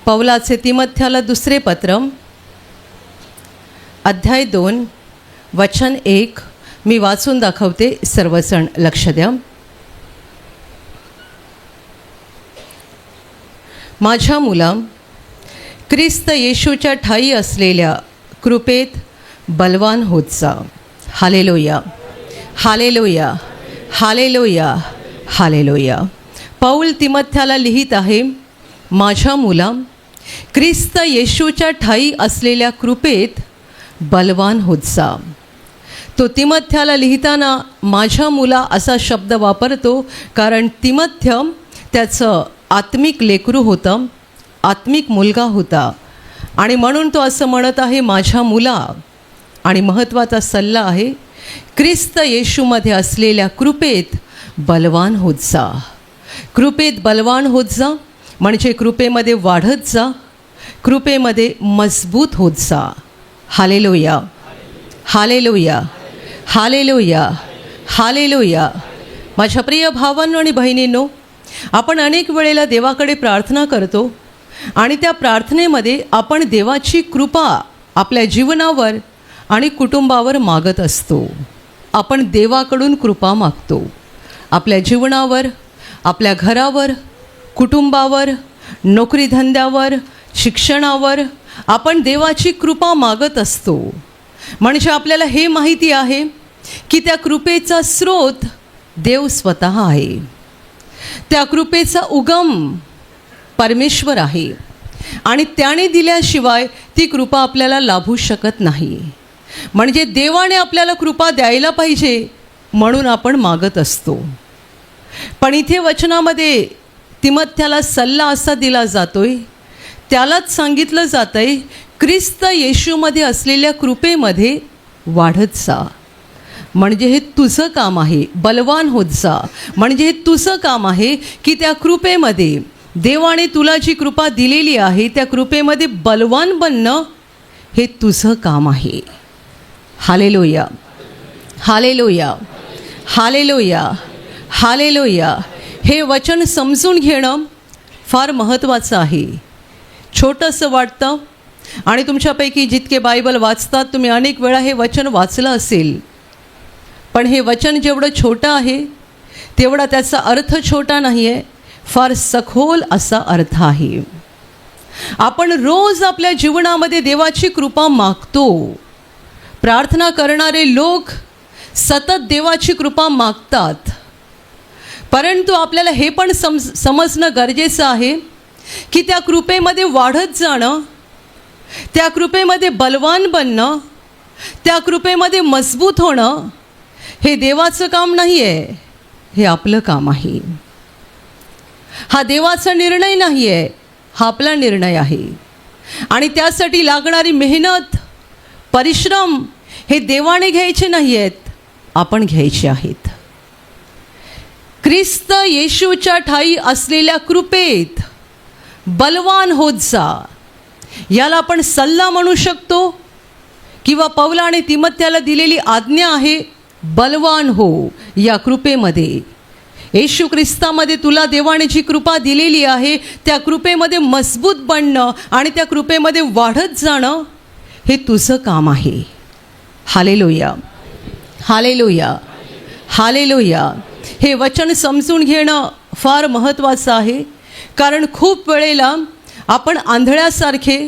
पौलाचे तिमथ्याला दुसरे पत्र अध्याय 2 वचन 1 मी वाचून दाखवते. सर्वजण लक्ष द्या. माझ्या मुला, ख्रिस्त येशूच्या ठायी असलेल्या कृपेत बलवान होत जा. Hallelujah, hallelujah, hallelujah, hallelujah. Paul तिमथ्याला लिहित आहे, माझ्या मुला, ख्रिस्त येशूच्या ठायी असलेल्या कृपेत बलवान होत जा. तो तिमथ्याला लिहिताना माझ्या मुला असा शब्द वापरतो, कारण तिमथ्य त्याचं आत्मिक लेकरू होतं, आत्मिक मुलगा होता, आणि म्हणून तो असं म्हणत आहे, माझ्या मुला. आणि महत्त्वाचा सल्ला आहे, ख्रिस्त येशूमध्ये असलेल्या कृपेत बलवान होत जा. कृपेत बलवान होत जा म्हणजे कृपेमध्ये वाढत जा, कृपेमध्ये मजबूत होत जा. Hallelujah, hallelujah, hallelujah, hallelujah. माझ्या प्रिय भावांनो आणि बहिणींनो, आपण अनेक वेळेला देवाकडे प्रार्थना करतो आणि त्या प्रार्थनेमध्ये आपण देवाची कृपा आपल्या जीवनावर आणि कुटुंबावर मागत असतो. आपण देवाकडून कृपा मागतो आपल्या जीवनावर, आपल्या घरावर, कुटुंबावर, नोकरीधंद्यावर, शिक्षणावर आपण देवाची कृपा मागत असतो. म्हणजे आपल्याला हे माहिती आहे की त्या कृपेचा स्रोत देव स्वतः आहे. त्या कृपेचा उगम परमेश्वर आहे आणि त्याने दिल्याशिवाय ती कृपा आपल्याला लाभू शकत नाही. म्हणजे देवाने आपल्याला कृपा द्यायला पाहिजे म्हणून आपण मागत असतो. पण इथे वचनामध्ये तिमथ्याला सल्ला असा दिला जातोय, त्यालाच सांगितलं जातं आहे, ख्रिस्त येशूमध्ये असलेल्या कृपेमध्ये वाढत जा. म्हणजे हे तुझं काम आहे. बलवान होत जा म्हणजे हे तुझं काम आहे की त्या कृपेमध्ये, देवाने तुला जी कृपा दिलेली आहे त्या कृपेमध्ये बलवान बनणं हे तुझं काम आहे. Hallelujah, hallelujah, hallelujah, hallelujah. हे वचन समजून घेणं फार महत्त्वाचं आहे. छोटंसं वाटतं आणि तुमच्यापैकी जितके बायबल वाचतात तुम्ही अनेक वेळा हे वचन वाचलं असेल, पण हे वचन जेवढं छोटं आहे तेवढा त्याचा अर्थ छोटा नाही आहे, फार सखोल असा अर्थ आहे. आपण रोज आपल्या जीवनामध्ये देवाची कृपा मागतो. प्रार्थना करणारे लोक सतत देवाची कृपा मागतात, परंतु आपल्याला हे पण समजणं गरजेचं आहे की त्या कृपेमध्ये वाढत जाणं, त्या कृपेमध्ये बलवान बनणं, त्या कृपेमध्ये मजबूत होणं हे देवाचं काम नाही आहे, हे आपलं काम आहे. हा देवाचा निर्णय नाही आहे, हा आपला निर्णय आहे. आणि त्यासाठी लागणारी मेहनत, परिश्रम हे देवाने घ्यायचे नाही आहेत, आपण घ्यायचे आहेत. ख्रिस्त येशूच्या ठायी असलेल्या कृपेत बलवान होत जा, याला आपण सल्ला म्हणू शकतो किंवा पौलाने तिमथ्याला दिलेली आज्ञा आहे, बलवान हो या कृपेमध्ये. येशू ख्रिस्तामध्ये तुला देवाने जी कृपा दिलेली आहे त्या कृपेमध्ये मजबूत बनणं आणि त्या कृपेमध्ये वाढत जाणं हे तुझं काम आहे. Hallelujah, hallelujah, hallelujah. हे वचन समजून घेणं फार महत्त्वाचं आहे, कारण खूप वेळेला आपण आंधळ्यासारखे,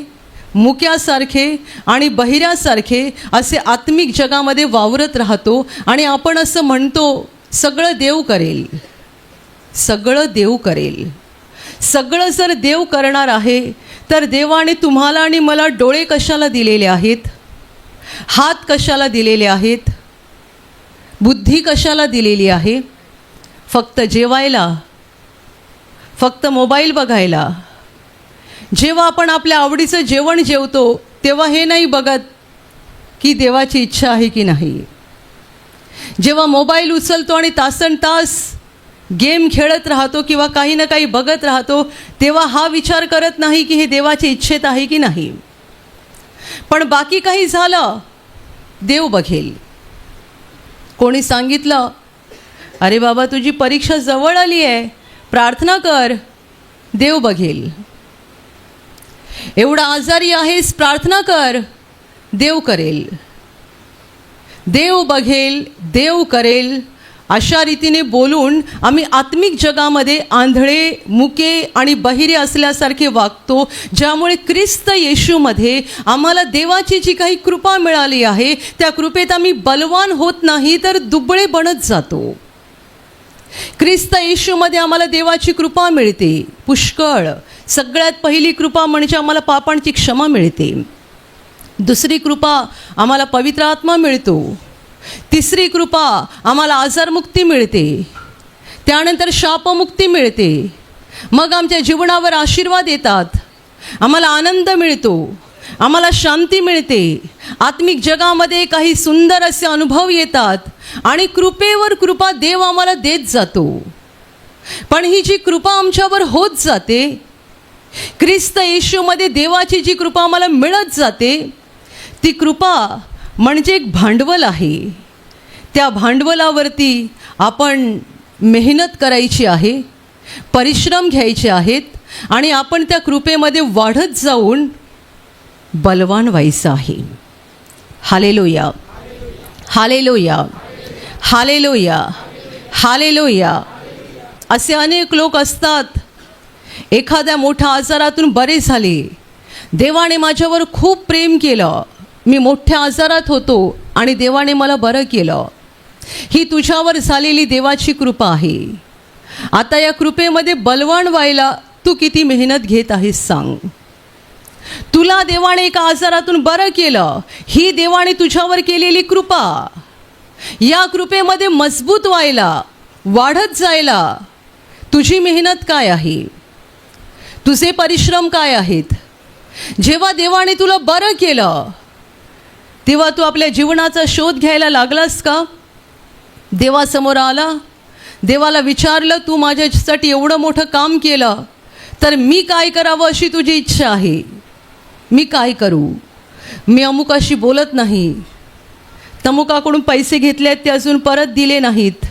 मुक्यासारखे आणि बहिऱ्यासारखे असे आत्मिक जगामध्ये वावरत राहतो आणि आपण असं म्हणतो, सगळं देव करेल, सगळं देव करेल. सगळं जर देव करणार आहे तर देवाने तुम्हाला आणि मला डोळे कशाला दिलेले आहेत, हात कशाला दिलेले आहेत, बुद्धी कशाला दिलेली आहे? फक्त जेवायला, फक्त मोबाईल बघायला. जेव्हा आपण आपल्या आवडीचं जेवण जेवतो तेव्हा हे नाही बघत की देवाची इच्छा आहे की नाही. जेव्हा मोबाईल उचलतो आणि तासनतास गेम खेळत राहतो किंवा काही ना काही बघत राहतो तेव्हा हा विचार करत नाही की हे देवाच्या इच्छेत आहे की नाही. पण बाकी काही झालं, देव बघेल. कोणी सांगितलं, अरे बाबा तुझी परीक्षा जवळ आली आहे, प्रार्थना कर, देव बघेल. एवढा आजारी आहेस, प्रार्थना कर, देव करेल, देव बघेल, देव करेल, अशा रीतीने बोलून आम्ही आत्मिक जगामध्ये आंधळे, मुके आणि बहिरे असल्यासारखे वागतो, ज्यामुळे ख्रिस्त येशूमध्ये आम्हाला देवाची जी काही कृपा मिळाली आहे त्या कृपेत आम्ही बलवान होत नाही, तर दुबळे बनत जातो. ख्रिस्त येशूमध्ये आम्हाला देवाची कृपा मिळते पुष्कळ. सगळ्यात पहिली कृपा म्हणजे आम्हाला पापांची क्षमा मिळते. दुसरी कृपा आम्हाला पवित्र आत्मा मिळतो. तिसरी कृपा आम्हाला आजारमुक्ती मिळते. त्यानंतर शापमुक्ती मिळते. मग आमच्या जीवनावर आशीर्वाद येतात, आम्हाला आनंद मिळतो, आम्हाला शांती मिळते, आत्मिक जगामध्ये काही सुंदर असे अनुभव येतात आणि कृपेवर कृपा देव आम्हाला देत जातो. पण ही जी कृपा आमच्यावर होत जाते, ख्रिस्त येशूमध्ये देवाची जी कृपा आम्हाला मिळत जाते, ती कृपा म्हणजे एक भांडवल आहे. त्या भांडवलावरती आपण मेहनत करायची आहे, परिश्रम घ्यायचे आहेत आणि आपण त्या कृपेमध्ये वाढत जाऊन बलवान व्हायचं आहे. Hallelujah, hallelujah, hallelujah, hallelujah. असे अनेक लोक असतात, एखाद्या मोठ्या आजारातून बरे झाले, देवाने माझ्यावर खूप प्रेम केलं, मी मोठ्या आजारात होतो आणि देवाने मला बरं केलं. ही तुझ्यावर झालेली देवाची कृपा आहे. आता या कृपेमध्ये बलवान व्हायला तू किती मेहनत घेत आहेस सांग. तुला देवाने एका आजारातून बरं केलं, ही देवाने तुझ्यावर केलेली कृपा. या कृपेमध्ये मजबूत व्हायला, वाढत जायला तुझी मेहनत काय आहे, तुझे परिश्रम काय आहेत. जेव्हा देवाने तुला बरं केलं तेव्हा तू आपल्या जीवनाचा शोध घ्यायला लागलास का? देवासमोर आला, देवाला विचारलं, तू माझ्यासाठी एवढं मोठं काम केलं, तर मी काय करावं अशी तुझी इच्छा आहे, मी काय करू? मी अमुकाशी बोलत नाही, तमुकाकडून पैसे घेतले आहेत ते अजून परत दिले नाहीत,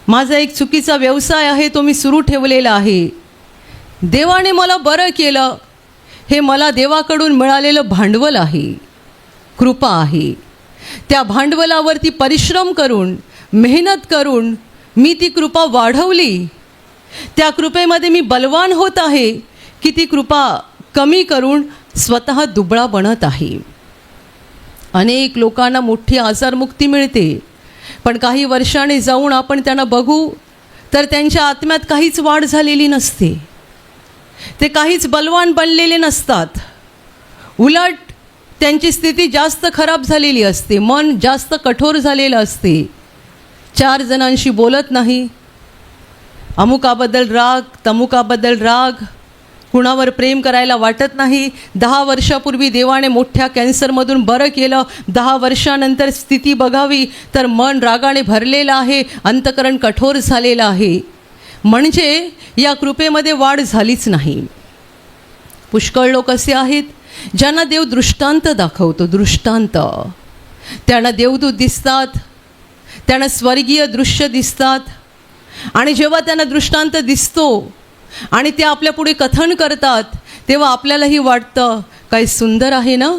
माझा एक चुकीचा व्यवसाय आहे तो मी सुरू ठेवलेला आहे. देवाने मला बरं केलं, हे मला देवाकडून मिळालेलं भांडवल आहे, कृपा आहे. त्या भांडवलावरती परिश्रम करून, मेहनत करून मी ती कृपा वाढवली. त्या कृपेमध्ये मी बलवान होत आहे की ती कृपा कमी करून स्वतः दुबळा बनत आहे. अनेक लोकांना मोठी आजारमुक्ती मिळते, पण काही वर्षांनी जाऊन आपण त्यांना बघू तर त्यांच्या आत्म्यात काहीच वाढ झालेली नसते, ते काहीच बलवान बनलेले नसतात. उलट त्यांची स्थिती जास्त खराब झालेली असते, मन जास्त कठोर झालेलं असते. 4 जणांशी बोलत नाही, अमुकाबद्दल राग, तमुकाबद्दल राग, कुणावर प्रेम करायला वाटत नाही. 10 वर्षापूर्वी देवाने मोठ्या कॅन्सरमधून बरं केलं, 10 वर्षानंतर स्थिती बघावी तर मन रागाने भरलेलं आहे, अंतकरण कठोर झालेलं आहे. म्हणजे या कृपेमध्ये वाढ झालीच नाही. पुष्कळ लोक असे आहेत ज्यांना देव दृष्टांत दाखवतो, दृष्टांत. त्यांना देवदूत दिसतात, त्यांना स्वर्गीय दृश्य दिसतात आणि जेव्हा त्यांना दृष्टांत दिसतो आणि ते आपल्या पुढे कथन करतात तेव्हा आपल्यालाही वाटतं काय सुंदर आहे ना,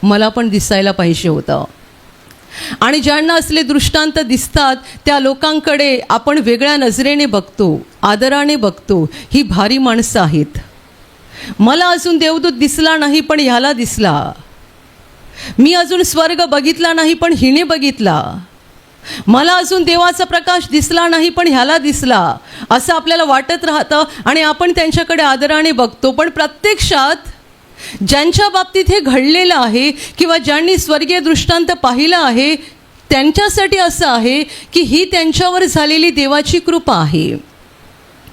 मला पण दिसायला पाहिजे होतं. आणि ज्यांना असले दृष्टांत दिसतात त्या लोकांकडे आपण वेगळ्या नजरेने बघतो, आदराने बघतो, ही भारी माणसं आहेत. मला अजून देवदूत दिसला नाही पण ह्याला दिसला, मी अजून स्वर्ग बघितला नाही पण हिने बघितला, मला अजून देवाचा प्रकाश दिसला नाही पण ह्याला दिसला, असं आपल्याला वाटत राहतं आणि आपण त्यांच्याकडे आदराने बघतो. पण प्रत्यक्षात ज्यांच्या बाबतीत हे घडलेलं आहे किंवा ज्यांनी स्वर्गीय दृष्टांत पाहिलं आहे त्यांच्यासाठी असं आहे की ही त्यांच्यावर झालेली देवाची कृपा आहे.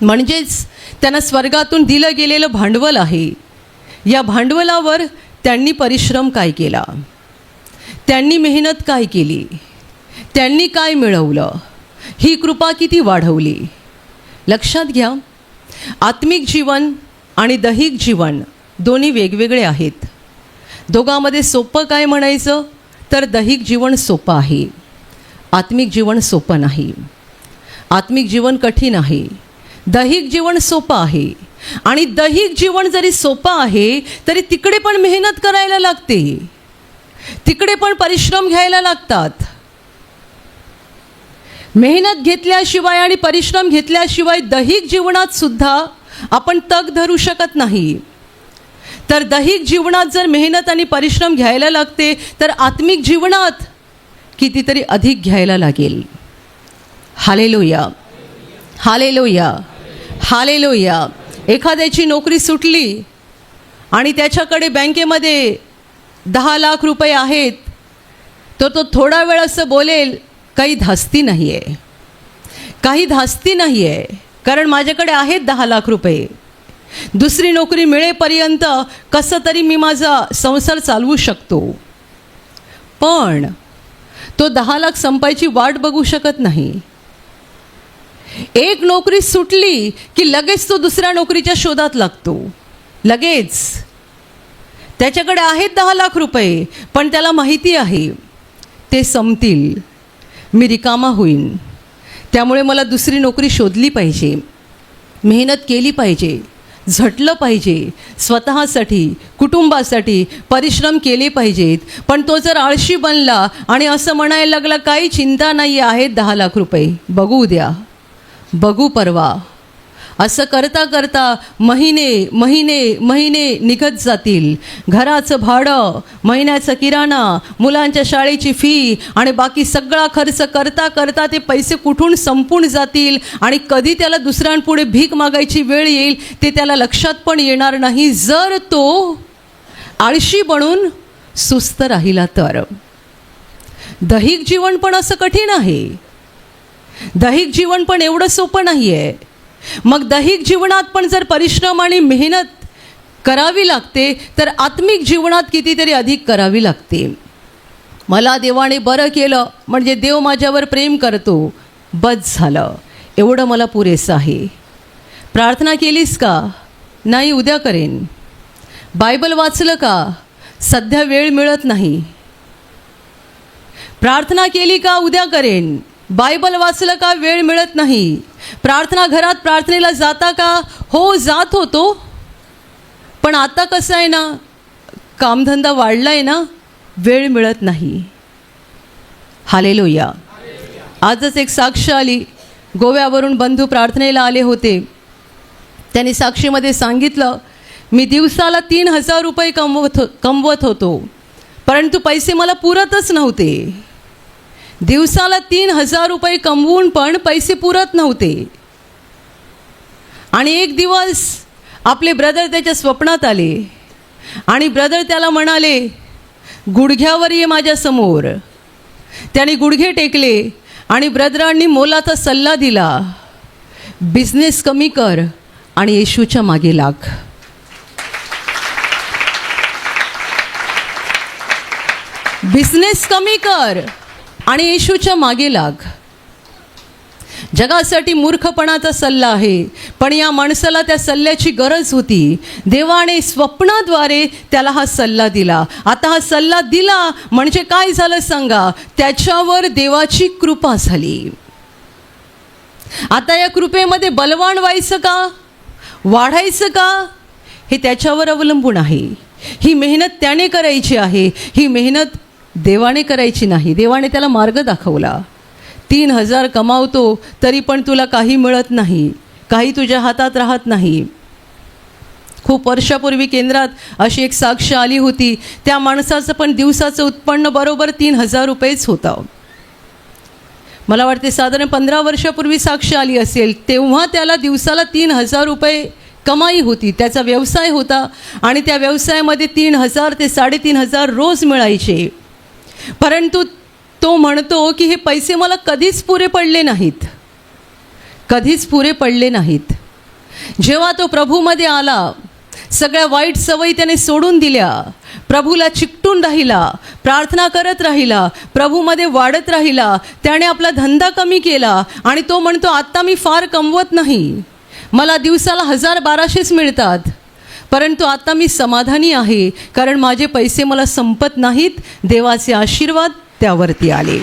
म्हणजेच त्यांना स्वर्गातून दिलं गेलेलं भांडवल आहे. या भांडवलावर त्यांनी परिश्रम काय केला, त्यांनी मेहनत काय केली, त्यांनी काय मिळवलं, ही कृपा किती वाढवली. लक्षात घ्या, आत्मिक जीवन आणि दैहिक जीवन दोन्ही वेगवेगळे आहेत. दोघांमध्ये सोपं काय म्हणायचं तर दैहिक जीवन सोपं आहे, आत्मिक जीवन सोपं नाही. आत्मिक जीवन कठीण आहे. दैहिक जीवन सोपं आहे आणि दैहिक जीवन जरी सोपं आहे तरी तिकडे पण मेहनत करायला लागते, तिकडे पण परिश्रम घ्यायला लागतात. मेहनत घेतल्याशिवाय आणि परिश्रम घेतल्याशिवाय दैहिक जीवनात सुद्धा आपण तग धरू शकत नाही. तर दैहिक जीवनात जर मेहनत आणि परिश्रम घ्यायला लागते तर आत्मिक जीवनात कितीतरी अधिक घ्यायला लागेल. Hallelujah, hallelujah, hallelujah. एखाद्याची नोकरी सुटली आणि त्याच्याकडे बँकेमध्ये 10 लाख रुपये आहेत, तर तो थोडा वेळ असं बोलेल, काही धास्ती नाही आहे, काही धास्ती नाही आहे, कारण माझ्याकडे आहेत 10 लाख रुपये. दुसरी नोकरी मिळेपर्यंत कसं तरी मी माझा संसार चालवू शकतो. पण तो 10 लाख संपायची वाट बघू शकत नाही. एक नोकरी सुटली की लगेच तो दुसऱ्या नोकरीच्या शोधात लागतो. लगेच त्याच्याकडे आहेत 10 लाख रुपये, पण त्याला माहिती आहे ते संपतील, मी रिकामा होईन, त्यामुळे मला दुसरी नोकरी शोधली पाहिजे, मेहनत केली पाहिजे, झटलं पाहिजे, स्वतःसाठी कुटुंबासाठी परिश्रम केले पाहिजेत. पण तो जर आळशी बनला आणि असं म्हणायला लागला, काही चिंता नाही आहे, 10 लाख रुपये बघू उद्या, बघू परवा, असं करता करता महिने महिने महिने निघत जातील. घराचं भाडं, महिन्याचा किराणा, मुलांच्या शाळेची फी आणि बाकी सगळा खर्च करता करता ते पैसे कुठून संपून जातील आणि कधी त्याला दुसऱ्यांपुढे भीक मागायची वेळ येईल ते त्याला लक्षात पण येणार नाही, जर तो आळशी बनून सुस्त राहिला तर. दैहिक जीवन पण असं कठीण आहे, दैहिक जीवन पण एवढं सोपं नाही आहे. मग दैहिक जीवनात पण जर परिश्रम आणि मेहनत करावी लागते तर आत्मिक जीवनात कितीतरी अधिक करावी लागते. मला देवाने बरं केलं म्हणजे देव माझ्यावर प्रेम करतो, बस झालं, एवढं मला पुरेसं आहे. प्रार्थना केलीस का? नाही, उद्या करेन. बायबल वाचलं का? सध्या वेळ मिळत नाही. प्रार्थना केली का? उद्या करेन. बायबल वाचलं का? वेळ मिळत नाही. प्रार्थना घरात प्रार्थनेला जाता का? हो, जात होतो, पण आता कसं आहे ना, कामधंदा वाढला आहे ना, वेळ मिळत नाही. हालेलुया. आजच एक साक्ष आली, गोव्यावरून बंधू प्रार्थनेला आले होते. त्यांनी साक्षीमध्ये सांगितलं, मी दिवसाला 3,000 रुपये कमवत होतो, परंतु पैसे मला पुरतच नव्हते. दिवसाला 3,000 रुपये कमवून पण पैसे पुरत नव्हते. आणि एक दिवस आपले ब्रदर त्याच्या स्वप्नात आले आणि ब्रदर त्याला म्हणाले, गुडघ्यावर ये माझ्यासमोर. त्याने गुडघे टेकले आणि ब्रदरांनी मोलाचा सल्ला दिला, बिझनेस कमी कर आणि येशूच्या मागे लाग. बिझनेस कमी कर आणि येशूच्या मागे लाग. जगासाठी मूर्खपणाचा सल्ला आहे, पण या माणसाला त्या सल्ल्याची गरज होती. देवाने स्वप्नाद्वारे त्याला हा सल्ला दिला. आता हा सल्ला दिला म्हणजे काय झालं सांगा? त्याच्यावर देवाची कृपा झाली. आता या कृपेमध्ये बलवान व्हायचं का, वाढायचं का, हे त्याच्यावर अवलंबून आहे. ही मेहनत त्याने करायची आहे, ही मेहनत देवाने करायची नाही. देवाने त्याला मार्ग दाखवला. 3,000 कमावतो तरी पण तुला काही मिळत नाही, काही तुझ्या हातात राहत नाही. खूप वर्षापूर्वी केंद्रात अशी एक साक्ष आली होती. त्या माणसाचं पण दिवसाचं उत्पन्न बरोबर 3,000 रुपयेच होतं. मला वाटते साधारण 15 वर्षापूर्वी साक्ष आली असेल. तेव्हा त्याला दिवसाला 3,000 रुपये कमाई होती. त्याचा व्यवसाय होता आणि त्या व्यवसायामध्ये 3,000 ते 3,500 रोज मिळायचे. परंतु तो म्हणतो की हे पैसे मला कधीच पुरे पडले नाहीत, कधीच पुरे पडले नाहीत. जेव्हा तो प्रभूमध्ये आला, सगळ्या वाईट सवयी त्याने सोडून दिल्या, प्रभूला चिकटून राहिला, प्रार्थना करत राहिला, प्रभूमध्ये वाढत राहिला, त्याने आपला धंदा कमी केला आणि तो म्हणतो, आत्ता मी फार कमवत नाही, मला दिवसाला 1,000-1,200च मिळतात, परंतु आता मी समाधानी आहे, कारण माझे पैसे मला संपत नाहीत. देवाचे आशीर्वाद त्यावरती आले.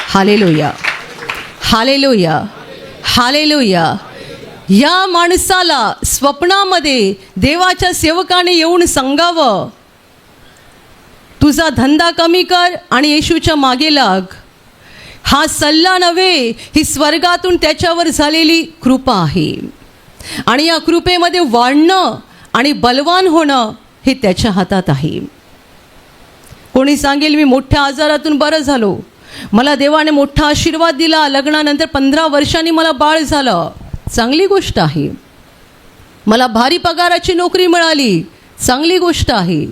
Hallelujah, hallelujah, hallelujah. या माणसाला स्वप्नामध्ये देवाच्या सेवकाने येऊन सांगावं, तुझा धंदा कमी कर आणि येशूच्या मागे लाग. हा सल्ला नव्हे, ही स्वर्गातून त्याच्यावर झालेली कृपा आहे. आणि या कृपेमध्ये वाढणं आणि बलवान होणं हे त्याच्या हातात आहे. कोणी सांगेल मी मोठ्या आजारातून बरं झालो, मला देवाने मोठा आशीर्वाद दिला, लग्नानंतर 15 वर्षांनी मला बाळ झालं, चांगली गोष्ट आहे. मला भारी पगाराची नोकरी मिळाली, चांगली गोष्ट आहे.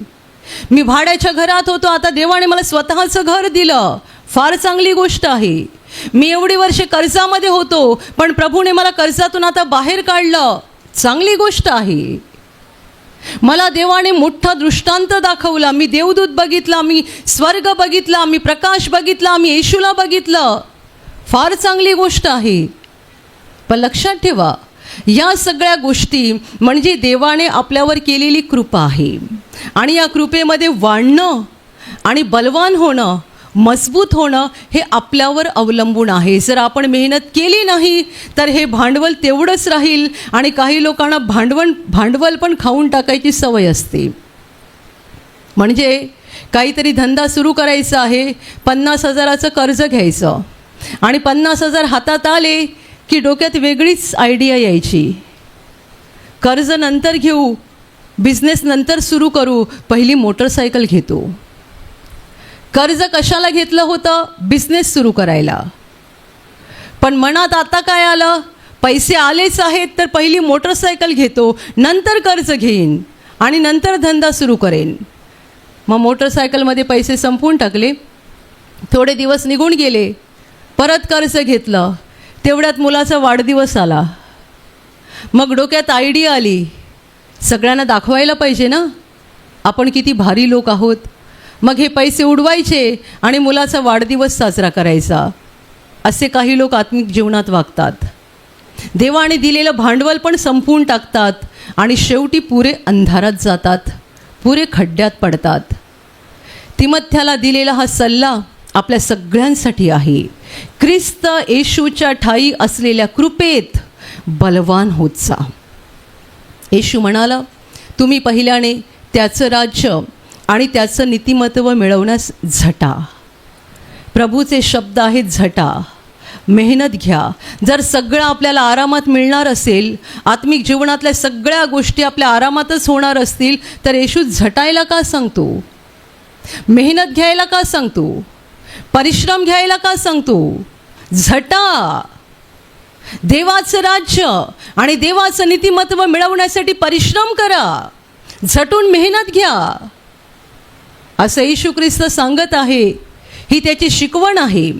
मी भाड्याच्या घरात होतो, आता देवाने मला स्वतःचं घर दिलं, फार चांगली गोष्ट आहे. मी एवढी वर्षे कर्जामध्ये होतो, पण प्रभूने मला कर्जातून आता बाहेर काढलं, चांगली गोष्ट आहे. मला देवाने मोठा दृष्टांत दाखवला, मी देवदूत बघितला, मी स्वर्ग बघितला, मी प्रकाश बघितला, मी येशूला बघितलं, फार चांगली गोष्ट आहे. पण लक्षात ठेवा, या सगळ्या गोष्टी म्हणजे देवाने आपल्यावर केलेली कृपा आहे. आणि या कृपेमध्ये वाढणं आणि बलवान होणं, मजबूत होणं हे आपल्यावर अवलंबून आहे. जर आपण मेहनत केली नाही तर हे भांडवल तेवढंच राहील. आणि काही लोकांना भांडवल पण खाऊन टाकायची सवय असते. म्हणजे काहीतरी धंदा सुरू करायचा आहे, 50,000चं कर्ज घ्यायचं आणि 50,000 हातात आले की डोक्यात वेगळीच आयडिया यायची, कर्ज नंतर घेऊ, बिझनेस नंतर सुरू करू, पहिली मोटरसायकल घेतो. कर्ज कशाला घेतलं होतं? बिझनेस सुरू करायला. पण मनात आता काय आलं, पैसे आलेच आहेत तर पहिली मोटरसायकल घेतो, नंतर कर्ज घेईन आणि नंतर धंदा सुरू करेन. मग मोटरसायकलमध्ये पैसे संपवून टाकले, थोडे दिवस निघून गेले, परत कर्ज घेतलं, तेवढ्यात मुलाचा वाढदिवस आला. मग डोक्यात आयडिया आली, सगळ्यांना दाखवायला पाहिजे ना आपण किती भारी लोक आहोत. मग हे पैसे उडवायचे आणि मुलाचा वाढदिवस साजरा करायचा. असे काही लोक आत्मिक जीवनात वागतात. देवाने दिलेलं भांडवल पण संपवून टाकतात आणि शेवटी पुरे अंधारात जातात, पुरे खड्ड्यात पडतात. तिमथ्याला दिलेला हा सल्ला आपल्या सगळ्यांसाठी आहे. ख्रिस्त येशूच्या ठायी असलेल्या कृपेत बलवान होत जा. येशू म्हणाला, तुम्ही पहिल्याने त्याचं राज्य आणि त्याचं नीतिमत्व मिळवण्यास झटा. प्रभूचे शब्द आहेत, झटा, मेहनत घ्या. जर सगळं आपल्याला आरामात मिळणार असेल, आत्मिक जीवनातल्या सगळ्या गोष्टी आपल्या आरामातच होणार असतील, तर येशू झटायला का सांगतो? मेहनत घ्यायला का सांगतो? परिश्रम घ्यायला का सांगतो? झटा. देवाचं राज्य आणि देवाचं नीतिमत्व मिळवण्यासाठी परिश्रम करा, झटून मेहनत घ्या, असं येशू ख्रिस्त सांगत आहे. ही त्याची शिकवण आहे.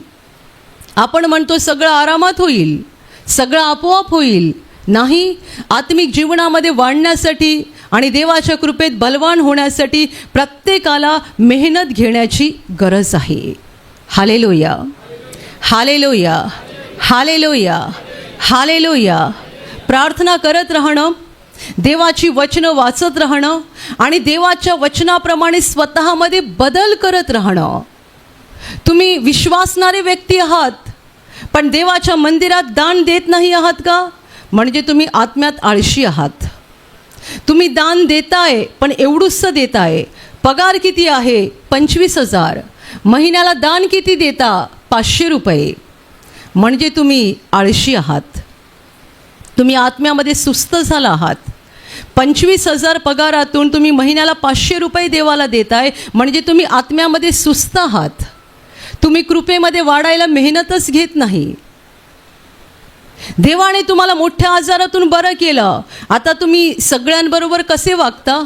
आपण म्हणतो सगळं आरामात होईल, सगळं आपोआप होईल. नाही, आत्मिक जीवनामध्ये वाढण्यासाठी आणि देवाच्या कृपेत बलवान होण्यासाठी प्रत्येकाला मेहनत घेण्याची गरज आहे. Hallelujah, hallelujah, hallelujah, hallelujah. प्रार्थना करत राहणं, देवाची वचनं वाचत राहणं आणि देवाच्या वचनाप्रमाणे स्वतःमध्ये बदल करत राहणं. तुम्ही विश्वासणारे व्यक्ती आहात, पण देवाच्या मंदिरात दान देत नाही आहात का? म्हणजे तुम्ही आत्म्यात आळशी आहात. तुम्ही दान देताय पण एवढूसं देताय. पगार किती आहे? 25,000. महिन्याला दान किती देता? 500 रुपये. म्हणजे तुम्ही आळशी आहात, तुम्ही आत्म्यामध्ये सुस्त झाला आहात. 25,000 पगारातून तुम्ही महिन्याला 500 रुपये देवाला देताय, म्हणजे तुम्ही आत्म्यामध्ये सुस्त आहात. तुम्ही कृपेमध्ये वाढायला मेहनतच घेत नाही. देवाने तुम्हाला मोठ्या आजारातून बरं केलं, आता तुम्ही सगळ्यांबरोबर कसे वागता?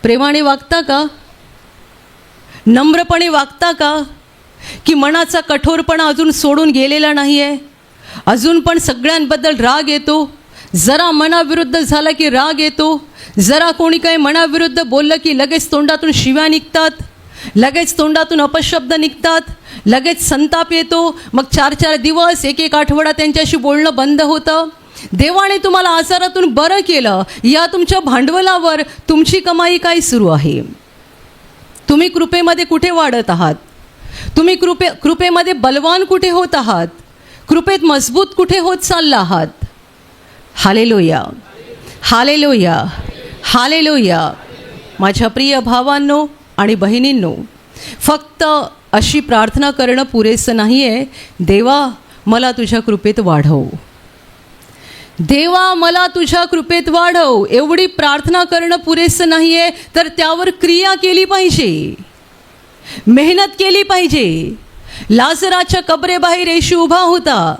प्रेमाने वागता का? नम्रपणे वागता का? की मनाचा कठोरपणा अजून सोडून गेलेला नाही आहे? अजून पण सगळ्यांबद्दल राग येतो. जरा मनाविरुद्ध झाला की राग येतो. जरा कोणी काही मनाविरुद्ध बोललं की लगेच तोंडातून शिव्या निघतात, लगेच तोंडातून अपशब्द निघतात, लगेच संताप येतो. मग 4-4 दिवस, 1-1 आठवडा त्यांच्याशी बोलणं बंद होतं. देवाने तुम्हाला आजारातून बरं केलं, या तुमच्या भांडवलावर तुमची कमाई काय सुरू आहे? तुम्ही कृपेमध्ये कुठे वाढत आहात? तुम्ही कृपेमध्ये बलवान कुठे होत आहात? कृपेत मजबूत कुठे होत चालला आहात? Hallelujah, hallelujah, hallelujah. माझ्या प्रिय भावांनो आणि बहिणींनो, फक्त अशी प्रार्थना करणं पुरेसं नाही आहे, देवा मला तुझ्या कृपेत वाढव, देवा मला तुझ्या कृपेत वाढव, एवढी प्रार्थना करणं पुरेसं नाही आहे, तर त्यावर क्रिया केली पाहिजे, मेहनत केली पाहिजे. लाजराच्या कबरेबाहेर येशू उभा होता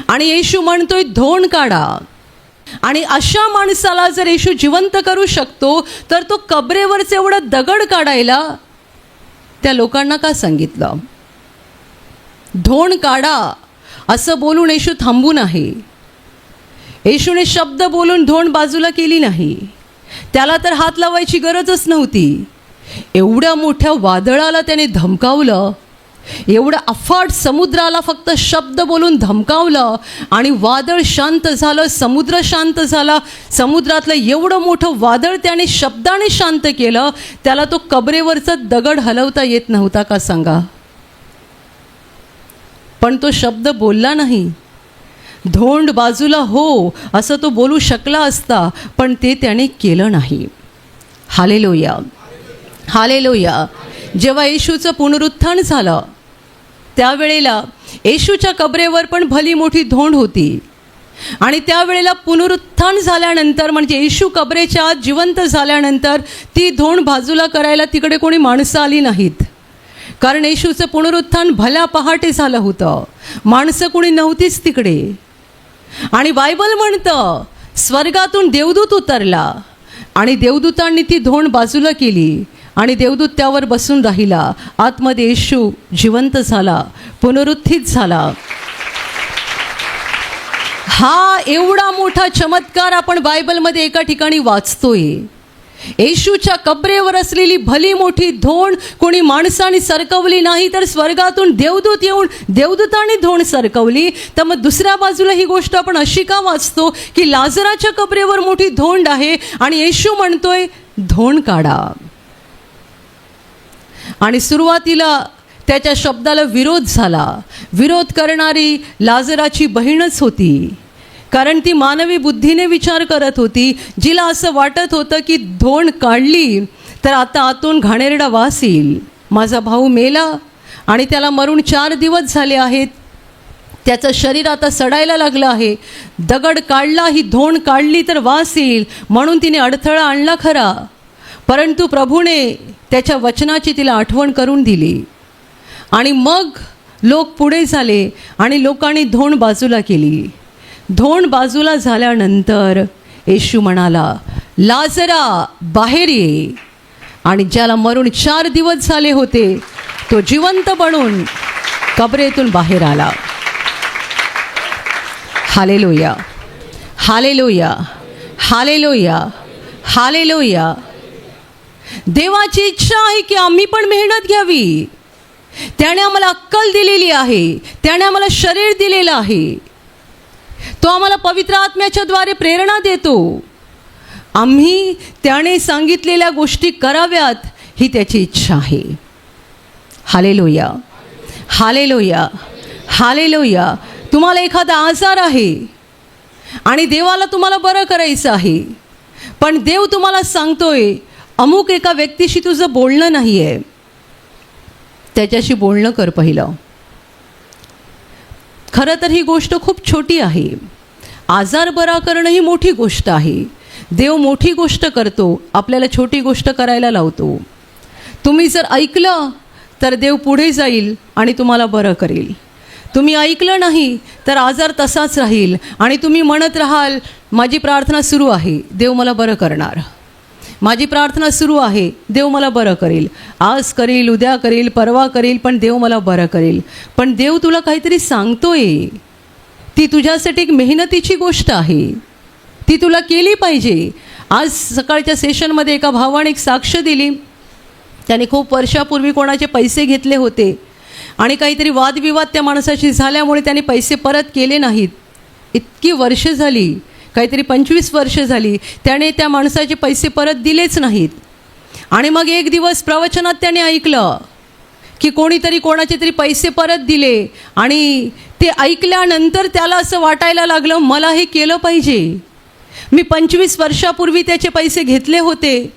आणि येशू म्हणतोय धोंड काढा. आणि अशा माणसाला जर येशू जिवंत करू शकतो, तर तो कबरेवरच एवढा दगड काढायला त्या लोकांना का सांगितलं? धोंड काढा असं बोलून येशू थांबून आहे. येशूने शब्द बोलून धोंड बाजूला केली नाही. त्याला तर हात लावायची गरजच नव्हती. एवढ्या मोठ्या वादळाला त्याने धमकावलं, एवढ्या अफाट समुद्राला फक्त शब्द बोलून धमकावलं आणि वादळ शांत झालं, समुद्र शांत झाला. समुद्रातलं एवढं मोठं वादळ त्याने शब्दाने शांत केलं. त्याला तो कबरेवरचा दगड हलवता येत नव्हता का सांगा? पण तो शब्द बोलला नाही. धोंड बाजूला हो असं तो बोलू शकला असता, पण ते त्याने केलं नाही. Hallelujah, hallelujah. जेव्हा येशूचं पुनरुत्थान झालं, त्यावेळेला येशूच्या कबरेवर पण भली मोठी धोंड होती. आणि त्यावेळेला पुनरुत्थान झाल्यानंतर, म्हणजे येशू कबरेच्या आत जिवंत झाल्यानंतर, ती धोंड बाजूला करायला तिकडे कोणी माणसं आली नाहीत. कारण येशूचं पुनरुत्थान भल्या पहाटे झालं होतं, माणसं कोणी नव्हतीच तिकडे. आणि बायबल म्हणतं स्वर्गातून देवदूत उतरला आणि देवदूतांनी ती धोंड बाजूला केली आणि देवदूत त्यावर बसून राहिला. आतमध्ये येशू जिवंत झाला, पुनरुत्थित झाला. हा एवढा मोठा चमत्कार आपण बायबलमध्ये एका ठिकाणी वाचतोय. येशूच्या कबरेवर असलेली भली मोठी धोंड कोणी माणसाने सरकवली नाही, तर स्वर्गातून देवदूत येऊन देवदूतांनी धोंड सरकवली. तर मग दुसऱ्या बाजूला ही गोष्ट आपण अशी का वाचतो की लाजराच्या कबरेवर मोठी धोंड आहे आणि येशू म्हणतोय धोंड काढा. आणि सुरुवातीला त्याच्या शब्दाला विरोध झाला. विरोध करणारी लाजराची बहीणच होती, कारण ती मानवी बुद्धीने विचार करत होती. जिला असं वाटत होतं की धोंड काढली तर आता आतून घाणेरडा वास येईल. माझा भाऊ मेला आणि त्याला मरून 4 दिवस झाले आहेत, त्याचं शरीर आता सडायला लागलं आहे. दगड काढला, ही धोंड काढली तर वास येईल, म्हणून तिने अडथळा आणला खरा, परंतु प्रभूने त्याच्या वचनाची तिला आठवण करून दिली. आणि मग लोक पुढे झाले आणि लोकांनी धोंड बाजूला केली. धोंड बाजूला झाल्यानंतर येशू म्हणाला लाजरा बाहेर ये. आणि ज्याला मरून 4 दिवस झाले होते तो जिवंत बनून कबरेतून बाहेर आला. Hallelujah, hallelujah, hallelujah, hallelujah. देवाची इच्छा आहे की आम्ही पण मेहनत घ्यावी. त्याने आम्हाला अक्कल दिलेली आहे, त्याने आम्हाला शरीर दिलेलं आहे, तो आम्हाला पवित्र आत्म्याच्या द्वारे प्रेरणा देतो. आम्ही त्याने सांगितलेल्या गोष्टी कराव्यात ही त्याची इच्छा आहे. Hallelujah, hallelujah, hallelujah. तुम्हाला एखादा आजार आहे आणि देवाला तुम्हाला बरं करायचं आहे, पण देव तुम्हाला सांगतोय अमुक एका व्यक्तीशी तुझं बोलणं नाही आहे, त्याच्याशी बोलणं कर पहिलं. खरं तर ही गोष्ट खूप छोटी आहे. आजार बरा करणं ही मोठी गोष्ट आहे. देव मोठी गोष्ट करतो, आपल्याला छोटी गोष्ट करायला लावतो. तुम्ही जर ऐकलं तर देव पुढे जाईल आणि तुम्हाला बरं करेल. तुम्ही ऐकलं नाही तर आजार तसाच राहील आणि तुम्ही म्हणत राहाल माझी प्रार्थना सुरू आहे, देव मला बरं करणार. माझी प्रार्थना सुरू आहे, देव मला बरं करेल. आज करेल, उद्या करेल, परवा करेल, पण देव मला बरं करेल. पण देव तुला काहीतरी सांगतोय, ती तुझ्यासाठी एक मेहनतीची गोष्ट आहे, ती तुला केली पाहिजे. आज सकाळच्या सेशनमध्ये एका भावाने एक साक्ष दिली. त्याने खूप वर्षापूर्वी कोणाचे पैसे घेतले होते आणि काहीतरी वादविवाद त्या माणसाशी झाल्यामुळे त्याने पैसे परत केले नाहीत. इतकी वर्ष झाली, काहीतरी 25 वर्ष झाली, त्याने त्या माणसाचे पैसे परत दिलेच नाहीत. आणि मग एक दिवस प्रवचनात त्याने ऐकलं की कोणीतरी कोणाचे तरी पैसे परत दिले आणि ते ऐकल्यानंतर त्याला असं वाटायला लागलं मला हे केलं पाहिजे. मी 25 वर्षापूर्वी त्याचे पैसे घेतले होते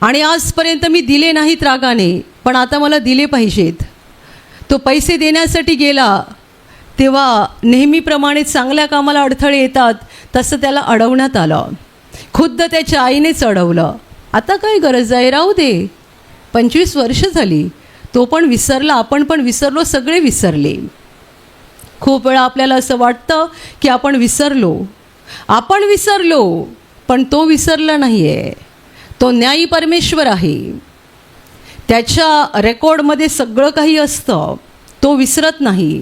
आणि आजपर्यंत मी दिले नाहीत रागाने, पण आता मला दिले पाहिजेत. तो पैसे देण्यासाठी गेला तेव्हा नेहमीप्रमाणे चांगल्या कामाला अडथळे येतात तसं त्याला अडवण्यात आलं. खुद्द त्याच्या आईनेच अडवलं. आता काय गरज आहे, राहू दे. 25 वर्ष झाली. तो पण विसरला, आपण पण विसरलो, सगळे विसरले. खूप वेळा आपल्याला असं वाटतं की आपण विसरलो, पण तो विसरला नाही आहे. तो न्यायी परमेश्वर आहे. त्याच्या रेकॉर्डमध्ये सगळं काही असतं, तो विसरत नाही.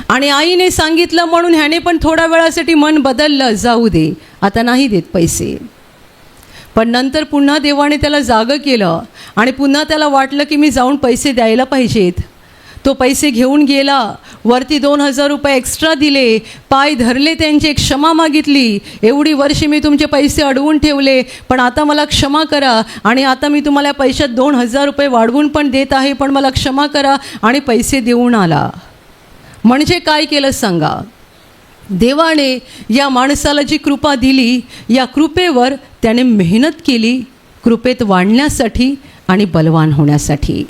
आणि आईने सांगितलं म्हणून ह्याने पण थोड्या वेळासाठी मन बदललं, जाऊ दे आता नाही देत पैसे. पण नंतर पुन्हा देवाने त्याला जागं केलं आणि पुन्हा त्याला वाटलं की मी जाऊन पैसे द्यायला पाहिजेत. तो पैसे घेऊन गेला, वरती 2000 रुपये एक्स्ट्रा दिले, पाय धरले, त्यांची क्षमा मागितली. एवढी वर्षे मी तुमचे पैसे अडवून ठेवले, पण आता मला क्षमा करा आणि आता मी तुम्हाला पैशात 2000 रुपये वाढवून पण देत आहे, पण मला क्षमा करा, आणि पैसे देऊन आला. म्हणजे काय केलं सांगा? देवाने या माणसाला जी कृपा दिली, या कृपेवर त्याने मेहनत केली, कृपेत वाढण्यासाठी आणि बलवान होण्यासाठी.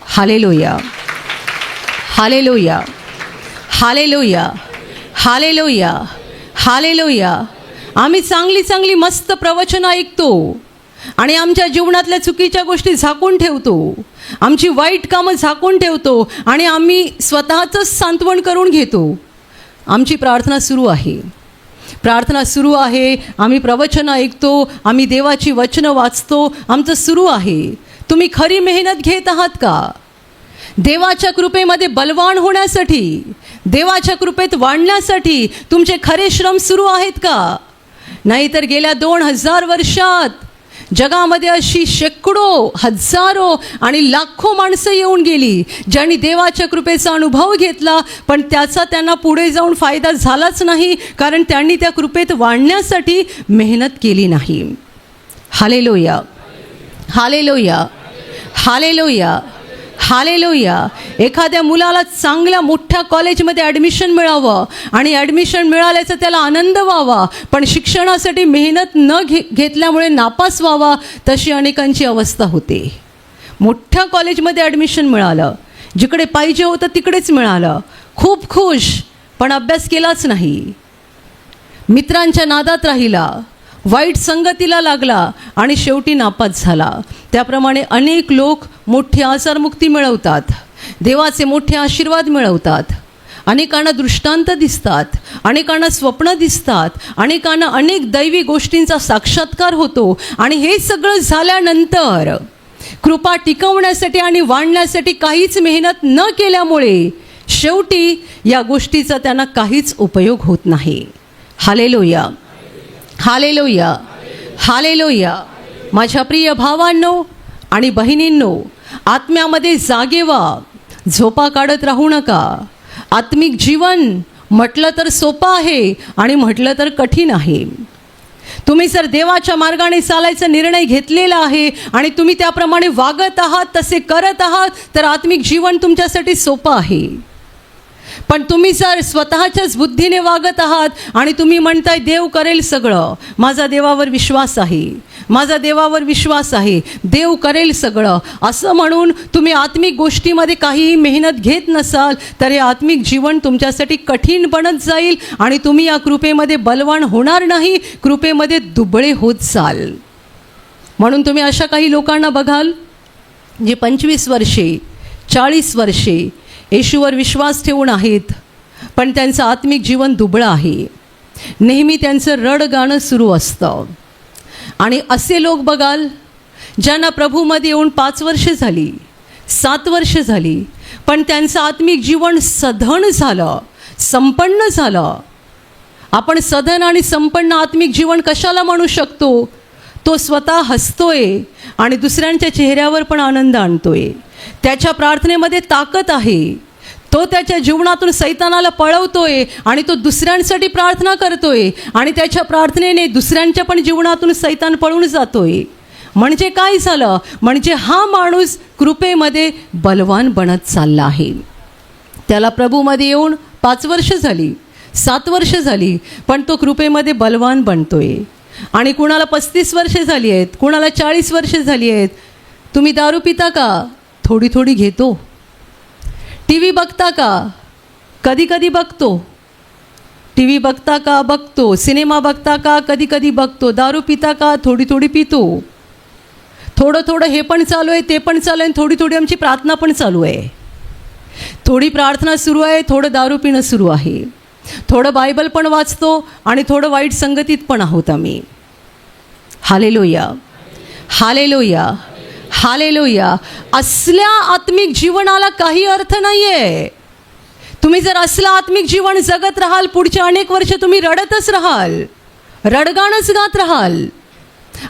Hallelujah, hallelujah, hallelujah, hallelujah, hallelujah. आम्ही चांगली चांगली मस्त प्रवचनं ऐकतो आणि आमच्या जीवनातल्या चुकीच्या गोष्टी झाकून ठेवतो, आमची वाईट कामं झाकून ठेवतो आणि आम्ही स्वतःचंच सांत्वन करून घेतो. आमची प्रार्थना सुरू आहे, आम्ही प्रवचनं ऐकतो, आम्ही देवाची वचनं वाचतो, आमचं सुरू आहे. तुम्ही खरी मेहनत घेत आहात का? देवाच्या कृपेमध्ये बलवान होण्यासाठी, देवाच्या कृपेत वाढण्यासाठी तुमचे खरे श्रम सुरू आहेत का? नाहीतर गेल्या 2000 वर्षात जगामध्ये अशी शेकडो, हजारो आणि लाखो माणसं येऊन गेली ज्यांनी देवाच्या कृपेचा अनुभव घेतला, पण त्याचा त्यांना पुढे जाऊन फायदा झालाच नाही, कारण त्यांनी त्या कृपेत वाढण्यासाठी मेहनत केली नाही. Hallelujah, hallelujah, hallelujah, hallelujah. एखाद्या मुलाला चांगल्या मोठ्या कॉलेजमध्ये ॲडमिशन मिळावं आणि ॲडमिशन मिळाल्याचा त्याला आनंद व्हावा, पण शिक्षणासाठी मेहनत न घेतल्यामुळे नापास व्हावा, तशी अनेकांची अवस्था होते. मोठ्या कॉलेजमध्ये ॲडमिशन मिळालं, जिकडे पाहिजे होतं तिकडेच मिळालं, खूप खुश, पण अभ्यास केलाच नाही. मित्रांच्या नादात राहिला, वाईट संगतीला लागला आणि शेवटी नापास झाला. त्याप्रमाणे अनेक लोक मोठी आजारमुक्ती मिळवतात, देवाचे मोठे आशीर्वाद मिळवतात. अनेकांना दृष्टांत दिसतात, अनेकांना स्वप्न दिसतात, अनेकांना अनेक दैवी गोष्टींचा साक्षात्कार होतो. आणि हे सगळं झाल्यानंतर कृपा टिकवण्यासाठी आणि वाढण्यासाठी काहीच मेहनत न केल्यामुळे शेवटी या गोष्टीचा त्यांना काहीच उपयोग होत नाही. Hallelujah, hallelujah, hallelujah. माझ्या प्रिय भावांनो आणि बहिणींनो, आत्म्यामध्ये जागे व्हा, झोपा काढत राहू नका. आत्मिक जीवन म्हटलं तर सोपं आहे आणि म्हटलं तर कठीण आहे. तुम्ही जर देवाच्या मार्गाने चालायचा निर्णय घेतलेला आहे आणि तुम्ही त्याप्रमाणे वागत आहात, तसे करत आहात, तर आत्मिक जीवन तुमच्यासाठी सोपं आहे. पण तुम्ही जर स्वतःच्याच बुद्धीने वागत आहात आणि तुम्ही म्हणताय देव करेल सगळं, माझा देवावर विश्वास आहे, माझा देवावर विश्वास आहे, देव करेल सगळं, असं म्हणून तुम्ही आत्मिक गोष्टीमध्ये काहीही मेहनत घेत नसाल, तर हे आत्मिक जीवन तुमच्यासाठी कठीण बनत जाईल आणि तुम्ही या कृपेमध्ये बलवान होणार नाही, कृपेमध्ये दुबळे होत जाल. म्हणून तुम्ही अशा काही लोकांना बघाल जे 25 वर्षे 40 वर्षे येशूवर विश्वास ठेवून आहेत, पण त्यांचं आत्मिक जीवन दुबळं आहे. नेहमी त्यांचं रडगाणं सुरू असतं. आणि असे लोक बघाल ज्यांना प्रभूमध्ये येऊन 5 वर्ष झाली, 7 वर्ष झाली, पण त्यांचं आत्मिक जीवन सधन झालं, संपन्न झालं. आपण सधन आणि संपन्न आत्मिक जीवन कशाला म्हणू शकतो? तो स्वतः हसतोय आणि दुसऱ्यांच्या चेहऱ्यावर पण आनंद आणतोय. त्याच्या प्रार्थनेमध्ये ताकद आहे. तो त्याच्या जीवनातून सैतानाला पळवतोय आणि तो दुसऱ्यांसाठी प्रार्थना करतोय आणि त्याच्या प्रार्थनेने दुसऱ्यांच्या पण जीवनातून सैतान पळून जातोय. म्हणजे काय झालं? म्हणजे हा माणूस कृपेमध्ये बलवान बनत चालला आहे. त्याला प्रभूमध्ये येऊन 5 वर्ष झाली, 7 वर्ष झाली, पण तो कृपेमध्ये बलवान बनतोय. आणि कुणाला 35 वर्ष झाली आहेत, कुणाला 40 वर्ष झाली आहेत. तुम्ही दारू पिता का? थोडी थोडी घेतो. टी व्ही बघता का? कधी कधी बघतो. टी व्ही बघता का? बघतो. सिनेमा बघता का? कधी कधी बघतो. दारू पिता का? थोडी थोडी पितो. थोडं थोडं हे पण चालू आहे, ते पण चालू आहे, थोडी थोडी आमची प्रार्थना पण चालू आहे. थोडी प्रार्थना सुरू आहे, थोडं दारू पिणं सुरू आहे. थोडं बायबल पण वाचतो आणि थोडं वाईट संगतीत पण आहोत आम्ही. Hallelujah, hallelujah, hallelujah. असल्या आत्मिक जीवनाला काही अर्थ नाही आहे. तुम्ही जर असलं आत्मिक जीवन जगत राहाल, पुढचे अनेक वर्ष तुम्ही रडतच राहाल, रडगाणच गात राहाल.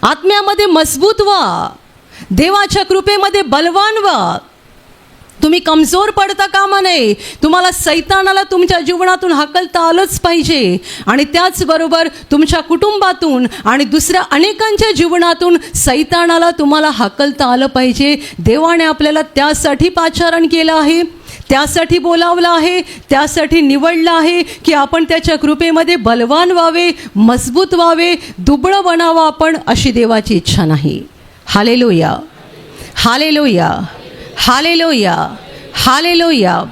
आत्म्यामध्ये मजबूत व्हा, देवाच्या कृपेमध्ये बलवान व्हा. तुम्ही कमजोर पडता कामा नये. तुम्हाला सैतानाला तुमच्या जीवनातून हाकलता आलंच पाहिजे. आणि त्याचबरोबर तुमच्या कुटुंबातून आणि दुसऱ्या अनेकांच्या जीवनातून सैतानाला तुम्हाला हाकलता आलं पाहिजे. देवाने आपल्याला त्यासाठी पाचारण केलं आहे, त्यासाठी बोलावलं आहे, त्यासाठी निवडलं आहे की आपण त्याच्या कृपेमध्ये बलवान व्हावे, मजबूत व्हावे, दुबळं बनावं आपण, अशी देवाची इच्छा नाही. Hallelujah, hallelujah, hallelujah, hallelujah.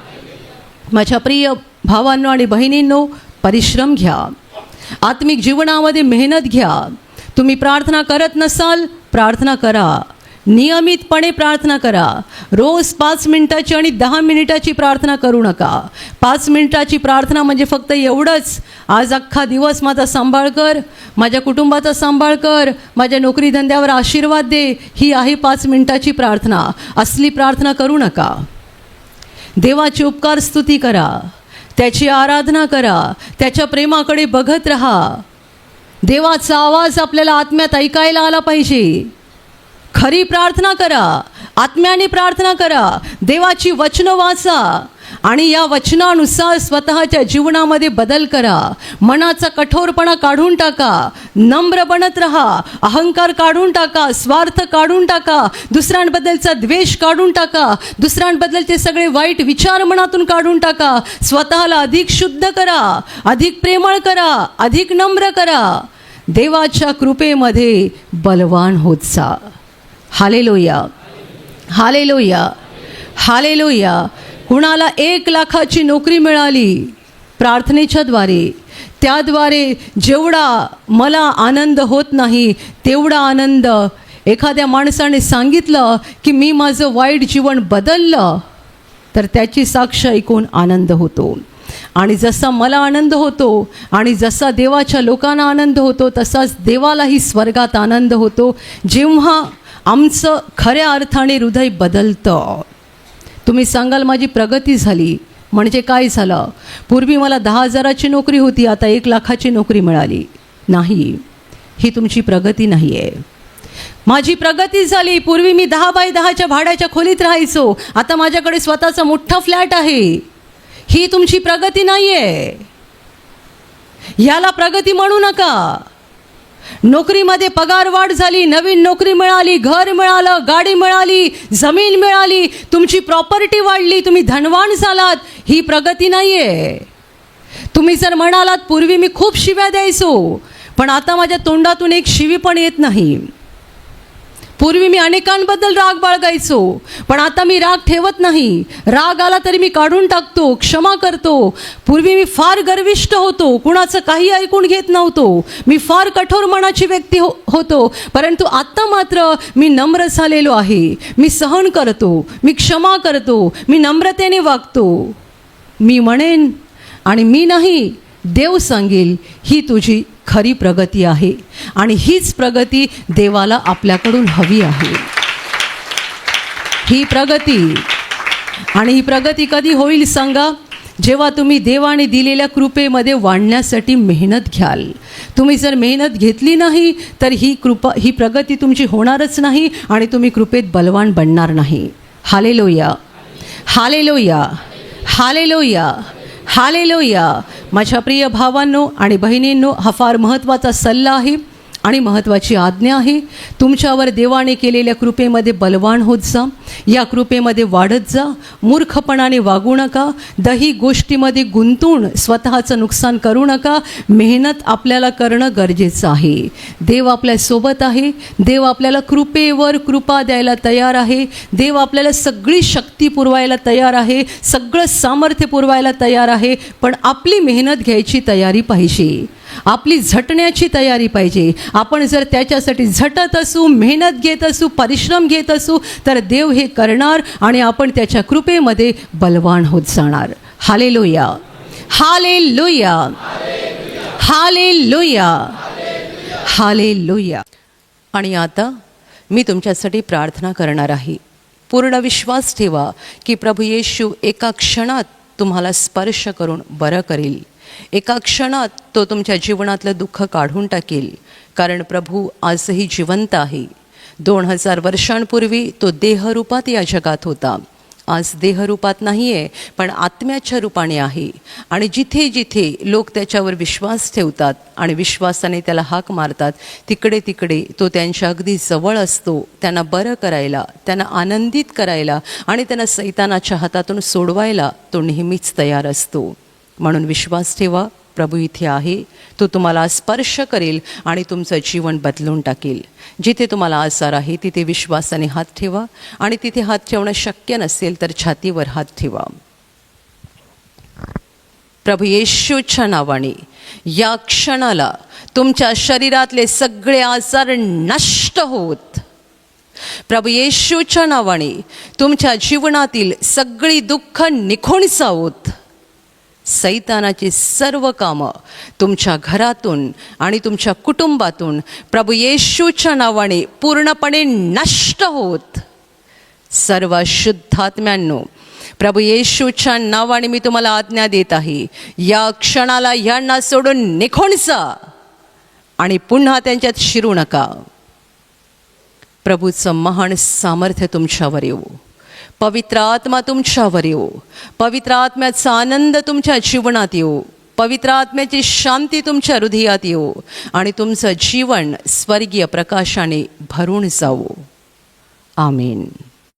माझ्या प्रिय भावांनो आणि बहिणींनो, परिश्रम घ्या, आत्मिक जीवनामध्ये मेहनत घ्या. तुम्ही प्रार्थना करत नसाल, प्रार्थना करा, नियमितपणे प्रार्थना करा. रोज 5 मिनिटाची आणि 10 मिनिटाची प्रार्थना करू नका. 5 मिनिटाची प्रार्थना म्हणजे फक्त एवढंच, आज अख्खा दिवस माझा सांभाळ कर, माझ्या कुटुंबाचा सांभाळ कर, माझ्या नोकरी धंद्यावर आशीर्वाद दे, ही आहे 5 मिनिटाची प्रार्थना. असली प्रार्थना करू नका. देवाची उपकार स्तुती करा, त्याची आराधना करा, त्याच्या प्रेमाकडे बघत राहा. देवाचा आवाज आपल्याला आत्म्यात ऐकायला आला पाहिजे. खरी प्रार्थना करा, आत्म्याने प्रार्थना करा, देवाची वचनं वाचा आणि या वचनानुसार स्वतःच्या जीवनामध्ये बदल करा. मनाचा कठोरपणा काढून टाका, नम्र बनत राहा, अहंकार काढून टाका, स्वार्थ काढून टाका, दुसऱ्यांबद्दलचा द्वेष काढून टाका, दुसऱ्यांबद्दलचे सगळे वाईट विचार मनातून काढून टाका. स्वतःला अधिक शुद्ध करा, अधिक प्रेमळ करा, अधिक नम्र करा. देवाच्या कृपेमध्ये बलवान होत जा. Hallelujah, hallelujah, hallelujah. कुणाला 1 लाखाची नोकरी मिळाली प्रार्थनेच्या द्वारे, त्याद्वारे जेवढा मला आनंद होत नाही तेवढा आनंद एखाद्या माणसाने सांगितलं की मी माझं वाईट जीवन बदललं, तर त्याची साक्ष ऐकून आनंद होतो. आणि जसा मला आनंद होतो आणि जसा देवाच्या लोकांना आनंद होतो, तसाच देवालाही स्वर्गात आनंद होतो, जेव्हा आमचं खऱ्या अर्थाने हृदय बदलतं. तुम्ही सांगाल माझी प्रगती झाली, म्हणजे काय झालं? पूर्वी मला 10,000ची नोकरी होती, आता 1 लाखाची नोकरी मिळाली. नाही, ही तुमची प्रगती नाही आहे. माझी प्रगती झाली, पूर्वी मी 10 बाय 10च्या भाड्याच्या खोलीत राहायचो, आता माझ्याकडे स्वतःचा मोठा फ्लॅट आहे. ही तुमची प्रगती नाही आहे. याला प्रगती म्हणू नका. नोकरीमध्ये पगार वाढ झाली, नवीन नोकरी मिळाली, घर मिळालं, गाडी मिळाली, जमीन मिळाली, तुमची प्रॉपर्टी वाढली, तुम्ही धनवान झालात, ही प्रगती नाही आहे. तुम्ही जर म्हणालात पूर्वी मी खूप शिव्या द्यायचो, पण आता माझ्या तोंडातून एक शिवी पण येत नाही. पूर्वी मी अनेकांबद्दल राग बाळगायचो, पण आता मी राग ठेवत नाही. राग आला तरी मी काढून टाकतो, क्षमा करतो. पूर्वी मी फार गर्विष्ठ होतो, कुणाचं काही ऐकून घेत नव्हतो, मी फार कठोर मनाची व्यक्ती होतो, परंतु आता मात्र मी नम्र झालेलो आहे. मी सहन करतो, मी क्षमा करतो, मी नम्रतेने वागतो. मी म्हणेन आणि मी नाही, देव सांगेल, ही तुझी खरी प्रगती आहे आणि हीच प्रगती देवाला आपल्याकडून हवी आहे. ही प्रगती, आणि ही प्रगती कधी होईल सांगा? जेव्हा तुम्ही देवाने दिलेल्या कृपेमध्ये वाढण्यासाठी मेहनत घ्याल. तुम्ही जर मेहनत घेतली नाही तर ही प्रगती तुमची होणारच नाही आणि तुम्ही कृपेत बलवान बनणार नाही. Hallelujah, hallelujah, hallelujah, hallelujah. माझ्या प्रिय भावांनो आणि बहिणींनो, हा फार महत्त्वाचा सल्ला आहे. आणि महत्त्वाची आज्ञा आहे, तुमच्यावर देवाने केलेल्या कृपेमध्ये बलवान होत जा, या कृपेमध्ये वाढत जा, मूर्खपणाने वागू नका, दही गोष्टीमध्ये गुंतून स्वतःचं नुकसान करू नका. मेहनत आपल्याला करणं गरजेचं आहे. देव आपल्यासोबत आहे. देव आपल्याला कृपेवर कृपा द्यायला तयार आहे. देव आपल्याला सगळी शक्ती पुरवायला तयार आहे, सगळं सामर्थ्य पुरवायला तयार आहे. पण आपली मेहनत घ्यायची तयारी पाहिजे, आपली झटण्याची तयारी पाहिजे. आपण जर त्याच्यासाठी झटत असू, मेहनत घेत असू, परिश्रम घेत असू, तर देव हे करणार आणि आपण त्याच्या कृपेमध्ये बलवान होत जाणार. Hallelujah, hallelujah, hallelujah, hallelujah. आणि आता मी तुमच्यासाठी प्रार्थना करणार आहे. पूर्ण विश्वास ठेवा की प्रभू येशू एका क्षणात तुम्हाला स्पर्श करून बरं करेल. एका क्षणात तो तुमच्या जीवनातलं दुःख काढून टाकेल. कारण प्रभू आजही जिवंत आहे. 2000 वर्षांपूर्वी तो देहरूपात या जगात होता. आज देहरूपात नाही आहे, पण आत्म्याच्या रूपाने आहे. आणि जिथे जिथे लोक त्याच्यावर विश्वास ठेवतात आणि विश्वासाने त्याला हाक मारतात, तिकडे तिकडे तो त्यांच्या अगदी जवळ असतो. त्यांना बरं करायला, त्यांना आनंदित करायला आणि त्यांना सैतानाच्या हातातून सोडवायला तो नेहमीच तयार असतो. म्हणून विश्वास ठेवा, प्रभू इथे आहे. तो तुम्हाला स्पर्श करेल आणि तुमचं जीवन बदलून टाकेल. जिथे तुम्हाला आजार आहे तिथे विश्वासाने हात ठेवा आणि तिथे हात ठेवणं शक्य नसेल तर छातीवर हात ठेवा. प्रभू येशूच्या नावाने या क्षणाला तुमच्या शरीरातले सगळे आजार नष्ट होत, प्रभू येशूच्या नावाने तुमच्या जीवनातील सगळी दुःख निघून जावोत. सैतानाची सर्व कामं तुमच्या घरातून आणि तुमच्या कुटुंबातून प्रभू येशूच्या नावाने पूर्णपणे नष्ट होत. सर्व शुद्धात्म्यांनो, प्रभू येशूच्या नावाने मी तुम्हाला आज्ञा देत आहे, या क्षणाला यांना सोडून निघून जा आणि पुन्हा त्यांच्यात शिरू नका. प्रभूचं महान सामर्थ्य तुमच्यावर येऊ, पवित्र आत्मा तुमच्यावर येऊ, पवित्र आत्म्याचा आनंद तुमच्या जीवनात येऊ, पवित्र आत्म्याची शांती तुमच्या हृदयात येऊ आणि तुमचं जीवन स्वर्गीय प्रकाशाने भरून जावो. आमीन.